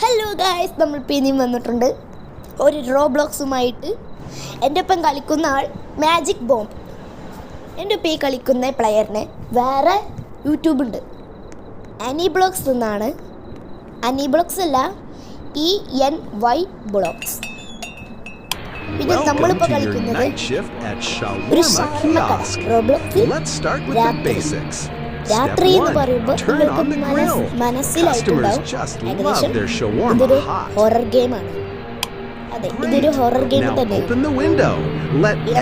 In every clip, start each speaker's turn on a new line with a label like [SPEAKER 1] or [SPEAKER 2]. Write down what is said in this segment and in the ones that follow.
[SPEAKER 1] Hello guys, നമ്മൾ പിന്നെയും വന്നിട്ടുണ്ട് ഒരു റോബ്ലോക്സുമായിട്ട്. എൻ്റെ ഒപ്പം കളിക്കുന്ന ആൾ മാജിക് ബോംബ്. എൻ്റെ ഒപ്പം ഈ കളിക്കുന്ന പ്ലെയറിന് വേറെ യൂട്യൂബ് ഉണ്ട്, അനിബ്ലോക്സ് എന്നാണ്. അനിബ്ലോക്സ് അല്ല, ENY ബ്ലോഗ്സ്. പിന്നെ നമ്മളിപ്പോൾ കളിക്കുന്നത് ഒരു ഷവർമ്മ കട റോബ്ലോക്സിൽ രാത്രി എന്ന് പറയുമ്പോൾ നിങ്ങൾക്ക് മനസ്സിലായിട്ടുണ്ടാവും ഏകദേശം ഇതൊരു ഹൊറർ ഗെയിമാണ്. അതെ, ഇതൊരു ഹൊറർ ഗെയിം തന്നെയാണ്.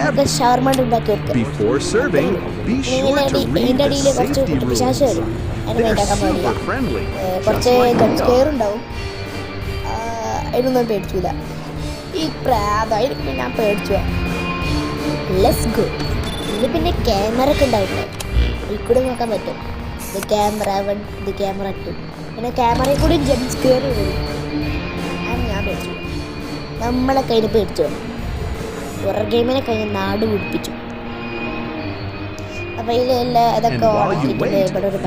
[SPEAKER 1] നമുക്ക് ഷവർമ്മ ഉണ്ടാക്കി വെക്കാം. ഇതിൻ്റെ അടിയിൽ കുറച്ച് പിശാച് വരും, അതിന് വേണ്ടാക്കാൻ പാടില്ല. കുറച്ച് ജംപ് സ്കെയർ ഉണ്ടാവും, അതിനൊന്നും പേടിച്ചില്ല. ഈ പ്രായമായിട്ട് ഞാൻ പേടിച്ചു. Let's go. ഇതിൽ പിന്നെ ക്യാമറ ഒക്കെ ഉണ്ടാവില്ലേ, ഇതിൽ കൂടെ നോക്കാൻ പറ്റും. ഇത് ക്യാമറ 1, ഇത് ക്യാമറ 2. പിന്നെ ക്യാമറയിൽ കൂടി ജംപ് സ്കെയർ വരും. അത് ഞാൻ പേടിച്ചു. നമ്മളെ കയ്യിൽ പേടിച്ചു. ഹൊറർ ഗെയിമിനെ കഴിഞ്ഞ് നാട് പിടിപ്പിച്ചു. അപ്പോൾ ഇതിലെല്ലാം അതൊക്കെ ഓണാക്കിയിട്ടുണ്ട്. ഇവിടെ ഒരു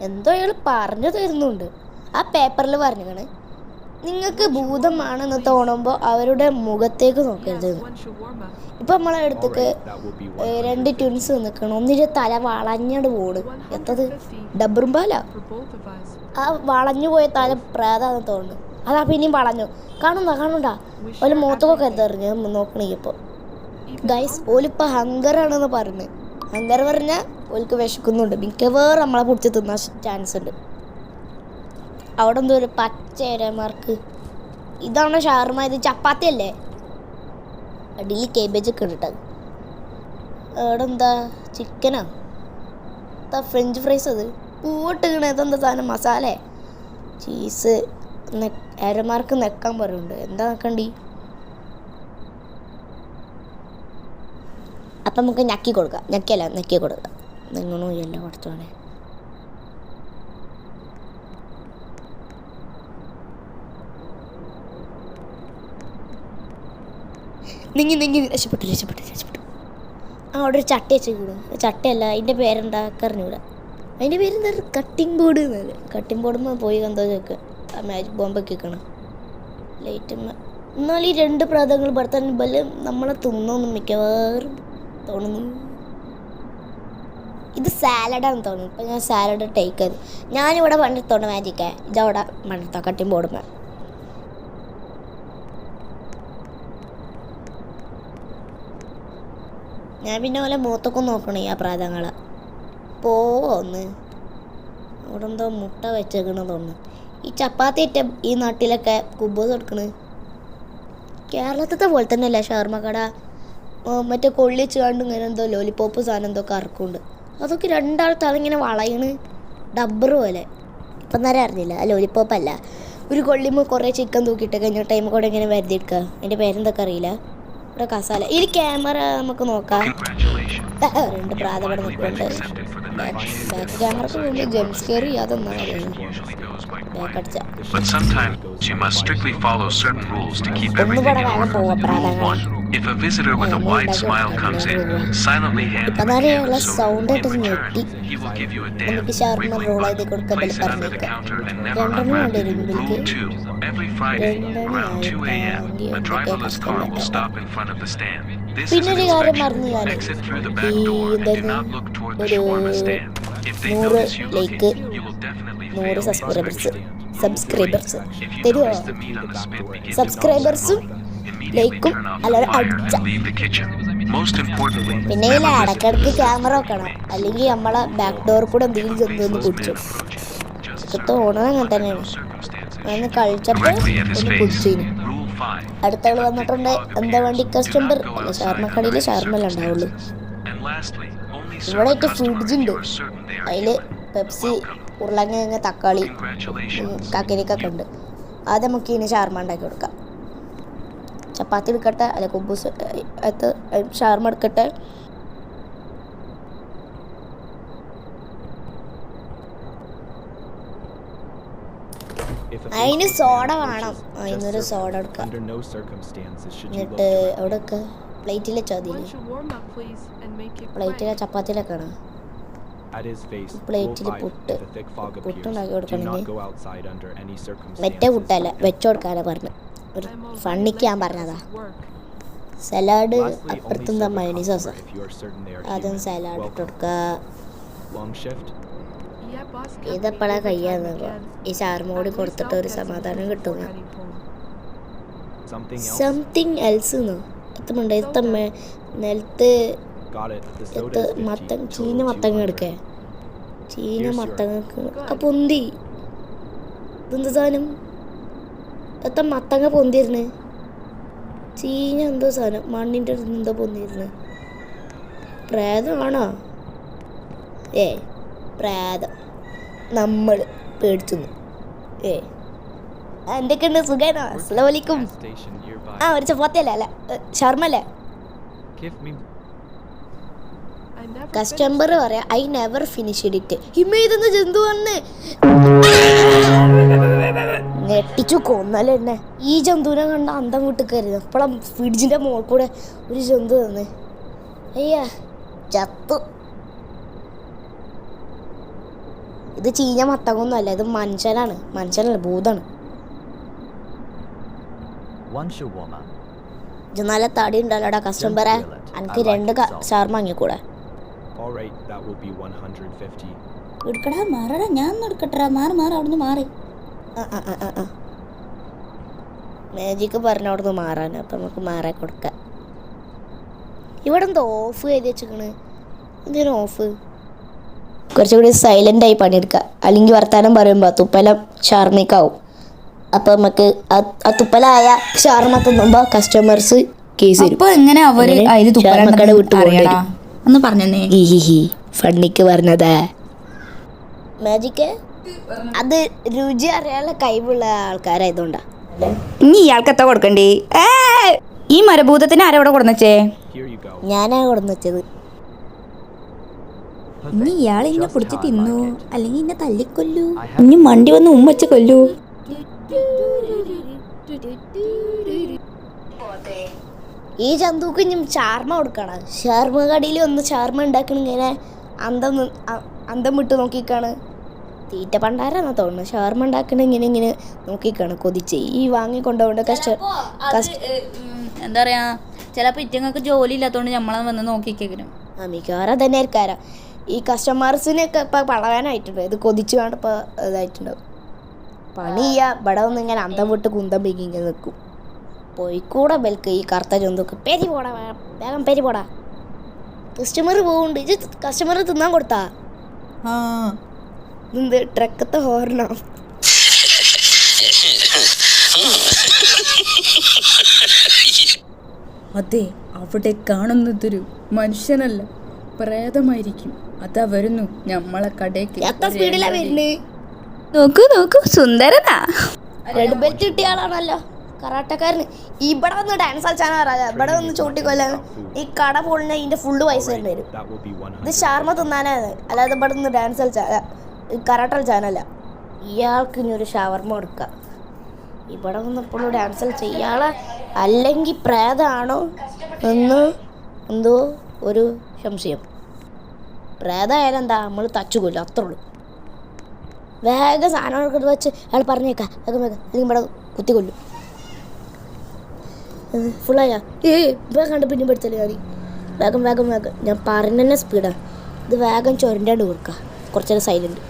[SPEAKER 1] എന്തോ അയാൾ പറഞ്ഞു തരുന്നുണ്ട്. ആ പേപ്പറിൽ പറഞ്ഞാണ് നിങ്ങൾക്ക് ഭൂതമാണെന്ന് തോന്നുമ്പോൾ അവരുടെ മുഖത്തേക്ക് നോക്കരുത്. ഇപ്പം നമ്മളെ അടുത്തേക്ക് 2 ട്വിൻസ് നിൽക്കണം. ഒന്നിൻ്റെ തല വളഞ്ഞോട് പോണ്. എത്തത് ഡബ്രുംപാല. ആ വളഞ്ഞു പോയ തല പ്രേതാന്ന് തോന്നുന്നു. അതാ പിന്നെയും വളഞ്ഞു. കാണുന്നുണ്ടാ ഒരു മുഖത്തൊക്കെ എറിഞ്ഞ് നോക്കണേ. ഇപ്പോൾ ഗൈസ്, ഓലിപ്പോൾ ഹങ്കറാണെന്ന് പറഞ്ഞു. ഹങ്കർ പറഞ്ഞാൽ ഓൽക്ക് വിശക്കുന്നുണ്ട്. മിക്കവാറും നമ്മളെ പിടിച്ച് തിന്നാൻ ചാൻസ് ഉണ്ട്. അവിടെ എന്തോ ഒരു പച്ച ഇരമാർക്ക്. ഇതാണ് ഷവർമ്മ. ഇത് ചപ്പാത്തി അല്ലേ? അടിയിൽ കേബേജ് ഒക്കെ ഇട്ടിട്ടത്. അവിടെ എന്താ ചിക്കനാ? എന്താ ഫ്രഞ്ച് ഫ്രൈസ്? അത് പൂവിട്ടിക്കണ ഇതെന്താ സാധനം? മസാല, ചീസ്. ഇരമാർക്ക് നെക്കാൻ പറയുന്നുണ്ട്. എന്താ നെക്കണ്ടി? അപ്പം നമുക്ക് നെക്കി കൊടുക്കാം. നെക്കി കൊടുക്കാം. നിങ്ങളോ എല്ലാം കൊടുത്തോണേ. നീങ്ങി രക്ഷപ്പെട്ടു. അവിടെ ഒരു ചട്ടി വെച്ചിട്ട്. ചട്ടയല്ല, അതിൻ്റെ പേരെന്താ അറിഞ്ഞൂടാ. അതിൻ്റെ പേരെന്താ? കട്ടിംഗ് ബോർഡ് എന്നല്ലേ. കട്ടിംഗ് ബോർഡുമ്പോൾ പോയി എന്തോ ചോദിക്കുക. ആ മാജിക് ബോംബൊക്കെ വെക്കണം. ലൈറ്റ് എന്നാൽ ഈ 2 പ്രാതങ്ങൾ ഭർത്താൻ ബലം നമ്മളെ തിന്നൊന്നും മിക്കവാറും തോന്നുന്നു. ഇത് സാലഡാന്ന് തോന്നുന്നു. ഇപ്പം ഞാൻ സാലഡ് ടേക്ക് ചെയ്ത് ഞാനിവിടെ പണിത്തോണ്ട് മാജിക്കേ. ഇതവിടെ പണിത്തോ കട്ടിംഗ് ബോർഡുമ്പോൾ. ഞാൻ പിന്നെ പോലെ മൂത്തൊക്കെ നോക്കണേ ആ പ്രാതങ്ങളെ. പോന്ന് അവിടെ എന്തോ മുട്ട വെച്ചേക്കണെന്ന് തോന്നുന്നു. ഈ ചപ്പാത്തി ഇട്ട ഈ നാട്ടിലൊക്കെ കുബൂസ് കൊടുക്കണ്. കേരളത്തിലത്തെ പോലെ തന്നെ അല്ലേ ഷവർമ്മ കട? മറ്റേ കൊള്ളിച്ച് കണ്ട് ഇങ്ങനെ എന്തോ ലോലിപ്പോപ്പ് സാധനം എന്തോ കറക്കുണ്ട്. അതൊക്കെ 2 ആൾ തലങ്ങനെ വളയണ് ഡബ്ബർ പോലെ. ഇപ്പം നേരം അറിഞ്ഞില്ല. ലോലിപ്പോപ്പല്ല, ഒരു കൊള്ളിമ്മ കുറേ ചിക്കൻ തൂക്കിയിട്ട് കഴിഞ്ഞ ടൈം കൂടെ ഇങ്ങനെ വരുതിയെടുക്കുക. അതിൻ്റെ പേരെന്തൊക്കെ അറിയില്ല. ഇവിടെ കസാല. ഈ ക്യാമറ നമുക്ക് നോക്കാം. 2 പ്രാതപടം നിൽക്കുന്നുണ്ട്. ബാക്ക് ക്യാമറക്ക് വേണ്ടി ജംപ് സ്കെയർ ചെയ്യാതൊന്നാണ് ബാക്കടിച്ച. ഒന്നുകൂടെ വേഗം പോവാ പ്രാതങ്ങൾ. ഇപ്പന്നാലെയുള്ള സൗണ്ട് ആയിട്ട് ഞെട്ടി. നമുക്ക് ഷവർമ്മ റോൾ ചെയ്ത് കൊടുക്കാൻ പറഞ്ഞേക്കാം. 2 വേണ്ടി വരും എനിക്ക്. 2 പിന്നൊരു കാര്യം പറഞ്ഞു ഞാൻ. ഒരു 100 ലൈക്ക് 100 സബ്സ്ക്രൈബേഴ്സ് തരുമോ? സബ്സ്ക്രൈബേഴ്സും ലൈക്കും അല്ലാതെ അടിച്ച. പിന്നെ ഇതിൽ ഇടയ്ക്കിടയ്ക്ക് ക്യാമറ വെക്കണം, അല്ലെങ്കിൽ നമ്മളെ ബാക്ക് ഡോർ കൂടെ എന്തെങ്കിലും ചെന്ന് പിടിച്ചു. തോന്നുന്നത് അങ്ങനെ തന്നെയാണ്. ഞാൻ കളിച്ചപ്പോൾ ഒന്ന് പിടിച്ചു. അടുത്തവൾ വന്നിട്ടുണ്ട്. എന്താ വേണ്ടി കസ്റ്റമർ അല്ല, ഷവർമ്മക്കടയിൽ ഷവർമ്മ ഉണ്ടാവുള്ളൂ. ഇവിടെ ഫ്രൂട്ട്സ് ഉണ്ട്. അതിൽ പെപ്സി, ഉരുളക്കിഴങ്ങ്, തക്കാളി, കക്കരിക്കൊക്കെ ഉണ്ട്. അത് നമുക്ക് ഇനി ഷവർമ്മ ഉണ്ടാക്കി കൊടുക്കാം. ചപ്പാത്തി എടുക്കട്ടെ, അല്ല കുബൂസ് ഷവർമ്മ എടുക്കട്ടെ. അതിന് സോഡ വേണം. അതിനൊരു സോഡ എടുക്കാം. എന്നിട്ട് അവിടെ പ്ലേറ്റിലെ ചതില് പ്ലേറ്റിലെ ചപ്പാത്തിയിലൊക്കെയാണ് പ്ലേറ്റിൽ പുട്ട് പുട്ടുണ്ടാക്കി കൊടുക്കണമെങ്കിൽ മറ്റേ പുട്ടല്ല വെച്ചു കൊടുക്കാനാണ് പറഞ്ഞു. ഒരു ഫണ്ണിക്ക് ഞാൻ പറഞ്ഞതാ. സലാഡ് അപ്പുറത്തുനിന്ന് മയോണീസ് സോസ. ആദ്യം സലാഡ് ഇട്ട് കൊടുക്കുക. ഇതെപ്പോഴാ കഴിയാന്ന് ഈ ഷാർമ കൂടി കൊടുത്തിട്ട് ഒരു സമാധാനം കിട്ടുന്നു. സംതിങ് എൽസ് എത്തുമുണ്ട്. നിലത്ത് ചീന മത്തങ്ങ എടുക്കേ. ചീന മത്തങ്ങക്ക് പൊന്തി ഇതെന്താ സാധനം? മത്തങ്ങ പൊന്തിരുന്ന്. ചീന എന്തോ സാധനം മണ്ണിൻ്റെ അടുത്ത് എന്തോ പൊന്തിരുന്ന്. പ്രേതമാണോ? പ്രേതം. നമ്മൾ പേടിച്ചു. എന്തൊക്കെയുണ്ട്? സുഖാണോ? അസ്സലാമു അലൈക്കും. ഒരു ചപ്പാത്തി അല്ലേ? അല്ല ഷവർമ അല്ലേ? കസ്റ്റമർ പറയാ ഐ നെവർ ഫിനിഷ്ഡ് ഇറ്റ്. ഇതെന്ന ജന്തുവാണ്. ഞെട്ടിച്ചു കൊന്നല്ലേ എന്നെ. ഈ ജന്തുവിനെ കണ്ട അന്തം വിട്ട് കയറി. അപ്പോഴും ഫ്രിഡ്ജിന്റെ മുകളിൽ കൂടെ ഒരു ജന്തു തന്നെ. അയ്യാ ചത്തു. ഇത് ചീഞ്ഞ മത്തങ്ങൊന്നും അല്ല, ഇത് മനുഷ്യനാണ്. മനുഷ്യനല്ല, ഭൂതാണ്. ഇത് നല്ല തടി ഉണ്ടല്ലോടാ കസ്റ്റമറെ. എനിക്ക് 2 ഷവർമ വാങ്ങിക്കൂടെ? എടുക്കടാ, മാറടാ. ഞാൻ എടുക്കട്ടാ. മാറി അവിടുന്ന് മാറി. മാജിക്ക് പറഞ്ഞ അവിടുന്ന് മാറാൻ. അപ്പം നമുക്ക് മാറാൻ കൊടുക്കാം. ഇവിടെ എന്തോ ഓഫ് ചെയ്ത് വെച്ചിക്കണ്. എന്തിനാ ഓഫ്? കുറച്ചുകൂടി സൈലൻ്റായി പണിയെടുക്കുക. അല്ലെങ്കിൽ വർത്താനം പറയുമ്പോൾ തുപ്പല ഷാർമയ്ക്കാവും. അപ്പം നമുക്ക് ആ തുപ്പലായ ഷാർമ തിന്നുമ്പോൾ കസ്റ്റമേഴ്സ് കേസ് തരും. ഫണ്ണിക്ക് പറഞ്ഞതാ. മാജിക്ക് അത് രുചി അറിയാനുള്ള കഴിവുള്ള ആൾക്കാരായതുകൊണ്ടാ.
[SPEAKER 2] ഇനി ഇയാൾക്ക് എത്ര കൊടുക്കണ്ടേ? ഈ മരഭൂതത്തിന് ആരവിടെ കൊടുന്നേ?
[SPEAKER 1] ഞാനാ കൊടുന്നത്.
[SPEAKER 2] ഇനി ഇയാൾ ഇന്നെ പിടിച്ച് തിന്നു, അല്ലെങ്കിൽ ഇന്നെ തല്ലിക്കൊല്ലു. ഇനി മണ്ടി വന്ന് ഉമ്മച്ച് കൊല്ലു.
[SPEAKER 1] ഈ ജന്തുക്ക് ഇനി ഷാർമ കൊടുക്കണം. ഷാർമ കടയിൽ ഒന്ന് ഷാർമ ഉണ്ടാക്കണം. ഇങ്ങനെ അന്തം വിട്ട് നോക്കിക്കാണ്. തീറ്റ പണ്ടാരാന്നാ തോന്നുന്നു. ഷാർമ ഉണ്ടാക്കണ ഇങ്ങനെ നോക്കിക്കാണ് കൊതിച്ച്. ഈ വാങ്ങി കൊണ്ടുപോകേണ്ട
[SPEAKER 2] എന്താ പറയാ, ചിലപ്പോൾ ഇറ്റങ്ങൾക്ക് ജോലി ഇല്ലാത്തതുകൊണ്ട് നമ്മളെ വന്ന് നോക്കിക്കേക്കും.
[SPEAKER 1] മിക്കവാറും തന്നെ ആയിരിക്കാരാ. ഈ കസ്റ്റമേഴ്സിനൊക്കെ ഇപ്പം പളവാനായിട്ടുണ്ട്. ഇത് കൊതിച്ച് വേണ്ട ഇപ്പോൾ ഇതായിട്ടുണ്ടാവും. പണി ചെയ്യാ. ഇവിടെ ഒന്ന് ഇങ്ങനെ അന്തം വിട്ട് കുന്തം പിങ്ങി ഇങ്ങനെ നിൽക്കും. പോയിക്കൂടെ ബെൽക്ക് ഈ കറുത്ത ജന്തുക്ക്. പെരി പോടാ, വേഗം പെരി പോടാ. കസ്റ്റമർ പോകുന്നുണ്ട്. ഇത് കസ്റ്റമർ തിന്നാൻ കൊടുത്താ? എന്ത് ട്രക്കത്തെ ഹോർണോ?
[SPEAKER 2] അതെ, അവിടെ കാണുന്നതൊരു മനുഷ്യനല്ല, പ്രേതമായിരിക്കും. അതാ വരുന്നു നമ്മളെ കടയ്ക്ക്.
[SPEAKER 1] എത്ര സ്പീഡിലാ വരുന്നേ?
[SPEAKER 2] നോക്കൂ സുന്ദരനാ.
[SPEAKER 1] റെഡ് ബെൽറ്റ് കിട്ടിയ ആളാണല്ലോ, കറാട്ടക്കാരന്. ഇവിടെ വന്ന് ഡാൻസ് കളിച്ചാണ് പറയാ. ഇവിടെ വന്ന് ചൂട്ടിക്കൊല്ലാൻ ഈ കട പോളിന് ഇതിന്റെ ഫുള്ള് പൈസ തരേണ്ടി വരും. ഇത് ഷാർമ തിന്നാനാണ്, അല്ലാതെ ഇവിടെ നിന്ന് ഡാൻസ് കളിച്ചാ കറാട്ട കളിച്ചാനല്ല. ഇയാൾക്ക് ഇനി ഒരു ഷവർമ കൊടുക്കാം. ഇവിടെ വന്നപ്പോഴും ഡാൻസ് കളിച്ച ഇയാളെ അല്ലെങ്കിൽ പ്രേതാണോ എന്ന് എന്തോ ഒരു സംശയം. പ്രേതമായാലും എന്താ, നമ്മൾ തച്ചുകൊല്ലും, അത്രേ ഉള്ളൂ. വേഗം സാധനങ്ങളൊക്കെ വെച്ച് അയാൾ പറഞ്ഞേക്കാം. വേഗം അല്ലെങ്കിൽ ഇവിടെ കുത്തിക്കൊല്ലും. ഫുള്ളായ വേഗം കണ്ട് പിന്നെ പഠിച്ചല്ലേ മതി. വേഗം ഞാൻ പറഞ്ഞ തന്നെ സ്പീഡാണ്. ഇത് വേഗം ചൊരണ്ടാണ്ട് കൊടുക്കുക. കുറച്ചേരം silent.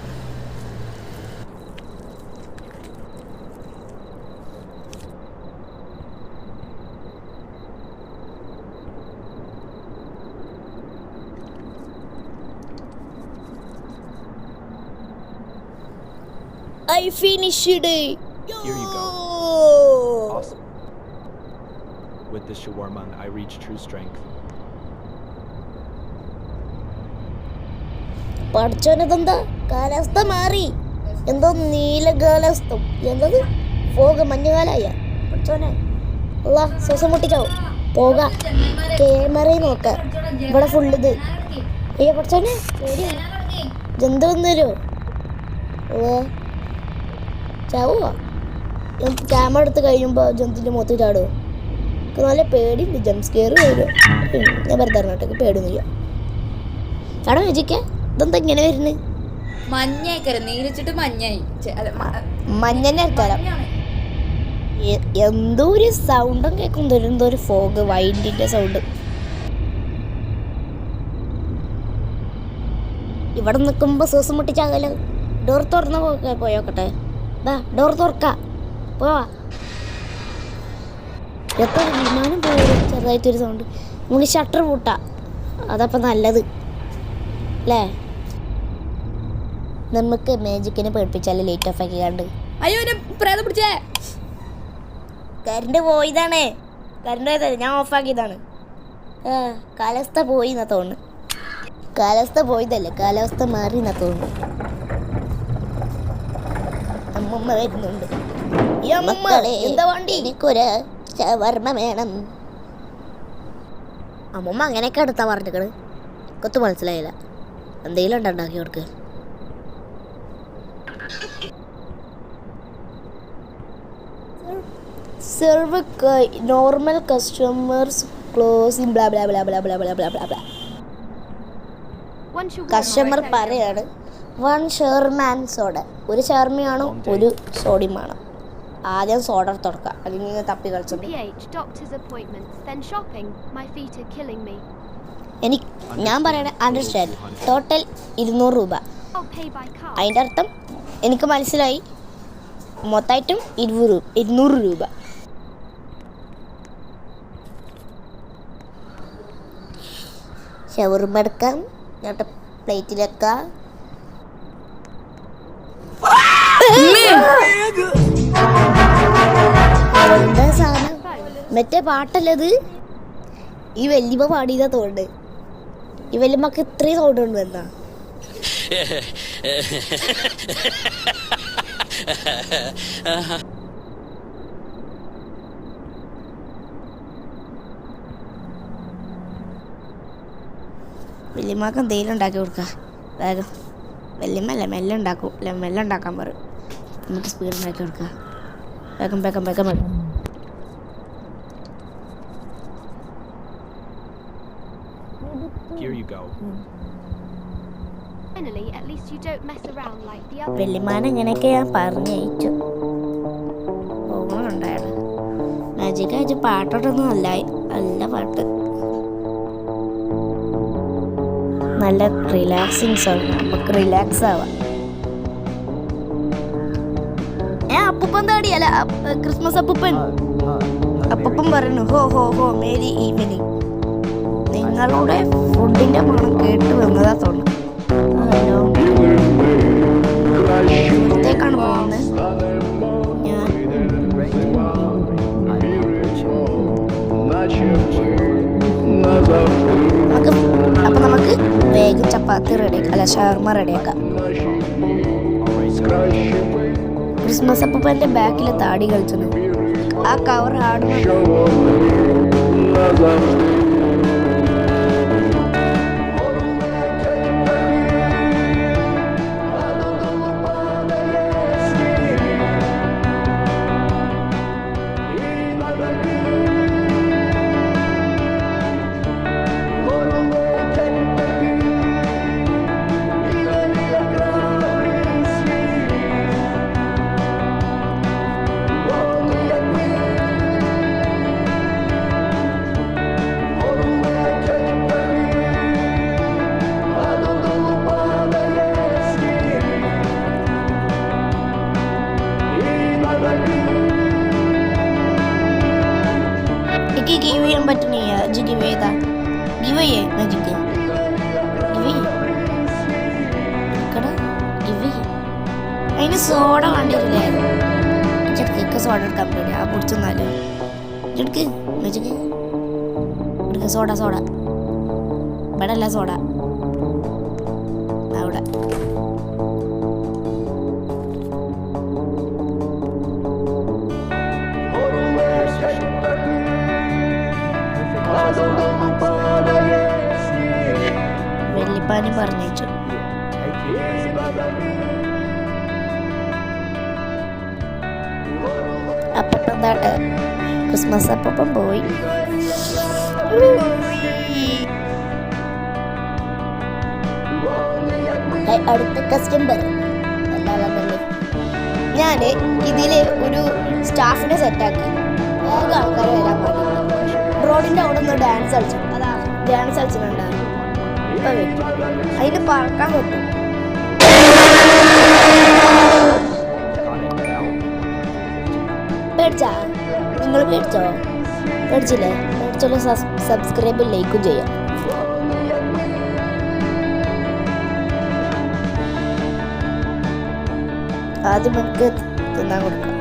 [SPEAKER 1] I finished it.
[SPEAKER 3] Here you go. Awesome. With this shawarma, I reach true strength.
[SPEAKER 1] പഠിച്ചോനെന്താ കാലാവസ്ഥ മാറി. എന്തോ നീല കാലാവസ്ഥ, എന്തത് ഫോഗ്, മഞ്ഞുകാലായ. പഠിച്ചോനെ അല്ല ശ്വാസം മുട്ടിച്ചാവും. പോക ക്യാമറയിൽ നോക്ക. ഇവിടെ ഫുള്ള് ഇത്. അയ്യോ പഠിച്ചോനെ ജന്തു വന്നല്ലോ. ചാവുക. ക്യാമറ എടുത്ത് കഴിയുമ്പോൾ ജന്തുവിൻ്റെ മുഖത്ത് ചാടുമോ? നല്ല പേടിയുണ്ട്, ജംപ് സ്കെയർ വരും. ഞാൻ വെറുതെ അറിഞ്ഞിട്ടൊക്കെ പേടിയൊന്നുമില്ല. എടാ മേജിക്ക ഇതെന്താ ഇങ്ങനെ വരുന്നത്?
[SPEAKER 2] മഞ്ഞായിക്കരം നീരിച്ചിട്ട് മഞ്ഞായി.
[SPEAKER 1] മഞ്ഞന്നെ ഇറക്കാലം. എന്തോ ഒരു സൗണ്ടും കേൾക്കും, എന്തോ ഒരു ഫോഗ്, വൈൻഡിന്റെ സൗണ്ട്. ഇവിടെ നിൽക്കുമ്പോൾ ശ്വാസം മുട്ടിച്ചാകല്ലോ. ഡോർ തുറന്ന് പോയോക്കട്ടെ. ബാ ഡോർ തുറക്കാം, പോവാ. എപ്പോൾ വിമാനം പോയത് ചെറുതായിട്ടൊരു സൗണ്ട്. നമുക്ക് ഷട്ടർ പൂട്ടാം, അതപ്പം നല്ലത് അല്ലേ? നമുക്ക് മാജിക്കിനെ പേടിപ്പിച്ചാലേ ലൈറ്റ് ഓഫ് ആക്കി കണ്ട്.
[SPEAKER 2] അയ്യോ പ്രേതം പിടിച്ചേ.
[SPEAKER 1] കറണ്ട് പോയതാണ്, കറണ്ട് പോയതല്ല, ഞാൻ ഓഫാക്കിയതാണ്. കാലാവസ്ഥ പോയി എന്നാ തോന്നുന്നു. കാലാവസ്ഥ പോയതല്ലേ, കാലാവസ്ഥ മാറി എന്നാ തോന്നുന്നു. അമ്മമ്മ വരുന്നുണ്ട്. എന്താ വണ്ടി? എനിക്കൊരു ഷവർമ്മ വേണം. അമ്മമ്മ അങ്ങനെയൊക്കെ എടുത്താ പറഞ്ഞിട്ട് കൊത്തു മനസ്സിലായില്ല. എന്തെങ്കിലും ഉണ്ടാക്കി കൊടുക്ക്. Serve normal customers closing blah blah blah blah blah blah blah blah blah. Customer പറയാണ് 1 ഷെർമാൻ സോഡ. ഒരു ഷെർമയാണോ ഒരു സോഡിയുമാണോ? ആദ്യം സോഡ തുറക്കുക, അല്ലെങ്കിൽ തപ്പി കളിച്ചോണ്ട്. ഞാൻ പറയണേ അണ്ടർസ്റ്റാൻഡ്. ടോട്ടൽ 200 രൂപ. അതിൻ്റെ അർത്ഥം എനിക്ക് മനസ്സിലായി, മൊത്തമായിട്ടും 200 രൂപ. ഷവർമ എടുക്കാം, എന്നിട്ട് പ്ലേറ്റിലെക്കാം. എന്താ സാധനം? മറ്റേ പാട്ടല്ലത്, ഈ വല്യമ്മ പാടിയതാ തോണ്ട്. ഈ വല്യമ്മക്ക് ഇത്രയും സൗണ്ട് ഉണ്ട് എന്താ? വല്യമ്മക്ക് എന്തെങ്കിലും ഉണ്ടാക്കി കൊടുക്കാം വേഗം. വല്യമ്മല്ല മെല്ലെ ഉണ്ടാക്കും, മെല്ലെ ഉണ്ടാക്കാൻ പറയും. നമുക്ക് സ്പീഡ് ഉണ്ടാക്കി കൊടുക്കാം. വേഗം വേഗം വേഗം വേഗം.
[SPEAKER 3] Here you go.
[SPEAKER 1] വല്യമ്മാനെ ഇങ്ങനെയൊക്കെ ഞാൻ പറഞ്ഞയച്ചു. പോകുന്നുണ്ടായിരുന്നു. മാജിക് അയച്ച് പാട്ടോട്ടൊന്നും നല്ലായി, നല്ല പാട്ട്, നല്ല റിലാക്സിങ് സോങ്. നമുക്ക് റിലാക്സ് ആവാം. അപ്പൂപ്പൻ താടിയല്ല, ക്രിസ്മസ് അപ്പൂപ്പൻ. അപ്പൂപ്പൻ പറയുന്നു ഹോ ഹോ ഹോ മേരി ഈവനിങ്. നിങ്ങളുടെ ഫുഡിന്റെ മണം കേട്ട് വന്നതാ തോന്നുന്നു. ഇവിടത്തേക്കാണ് പോകുന്നത് ഞാൻ. അപ്പൊ നമുക്ക് വേഗം ചപ്പാത്തി റെഡിയാക്കാം, അല്ല ഷവർമ റെഡിയാക്കാം. ക്രിസ്മസ് അപ്പൂപ്പൻ്റെ ബാക്കിലെ താടി കളിച്ചത് ആ കവർ ആടുന്നുണ്ടോ? എനിക്ക് ഗീവ് ചെയ്യാൻ പറ്റുന്നില്ല. ഇജ്ജ് ഗീവ് ചെയ്താ ഗീവ് ചെയ്യേ മാജിക്ക് ഗീവ് ചെയ്യേ. അതിന് സോഡ വേണ്ടിയില്ലേ? ചെറുക്കൊക്കെ സോഡ എടുക്കാൻ പേടി. ആ പൊടിച്ചൊന്നാലോ എടുക്ക് മാജിക്ക് എടുക്ക. സോഡ സോഡ ഇവിടെ അല്ല, സോഡ അവിടെ. വെള്ളിപ്പാനി പറഞ്ഞേച്ചു. അപ്പം എന്താട്ടെ ക്രിസ്മസ് അപ്പം പോയി. അടുത്ത കസ്റ്റമർ ഞാൻ ഇതിൽ ഒരു സ്റ്റാഫിനെ സെറ്റാക്കി വേഗം ആൾക്കാർ വരാൻ പാടില്ല. റോഡിൻ്റെ അവിടെ നിന്ന് ഡാൻസ് കളിച്ചു. അതാ ഡാൻസ് കളിച്ചിട്ടുണ്ടായിരുന്നു. ഇപ്പം വരും അതിന് പറക്കാൻ പറ്റും. പേടിച്ചാ നിങ്ങൾ പേടിച്ചോ? പേടിച്ചില്ലേ? പേടിച്ചോളൂ. സബ്സ്ക്രൈബും ലൈക്കും ചെയ്യാം. ആദ്യം നമുക്ക് തിന്നാൻ കൊടുക്കാം.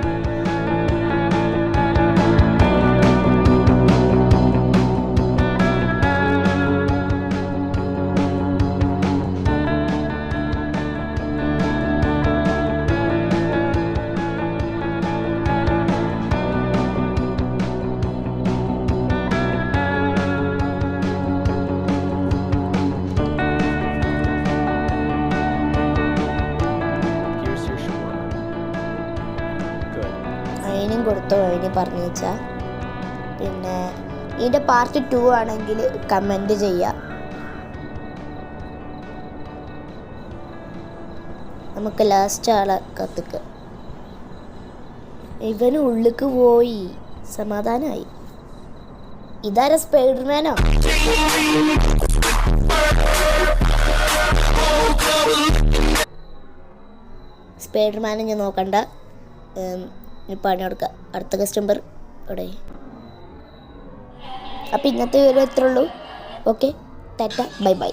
[SPEAKER 1] അതിനും കൊടുത്തോ അതിന് പറഞ്ഞു വെച്ചാൽ. പിന്നെ ഇതിൻ്റെ പാർട്ട് 2 ആണെങ്കിൽ കമൻറ്റ് ചെയ്യുക. നമുക്ക് ലാസ്റ്റ് ആളെ കത്തിക്കുക. ഇവന് ഉള്ളിക്ക് പോയി. സമാധാനമായി. ഇതാരാ? സ്പൈഡർമാനോ? സ്പൈഡർമാനെ ഞാൻ നോക്കണ്ട. പണി കൊടുക്കുക. അടുത്ത കസ്റ്റമർ ഇവിടെ. അപ്പോൾ ഇന്നത്തെ വീഡിയോ ഇത്രേ ഉള്ളൂ. Okay, Tata, bye bye.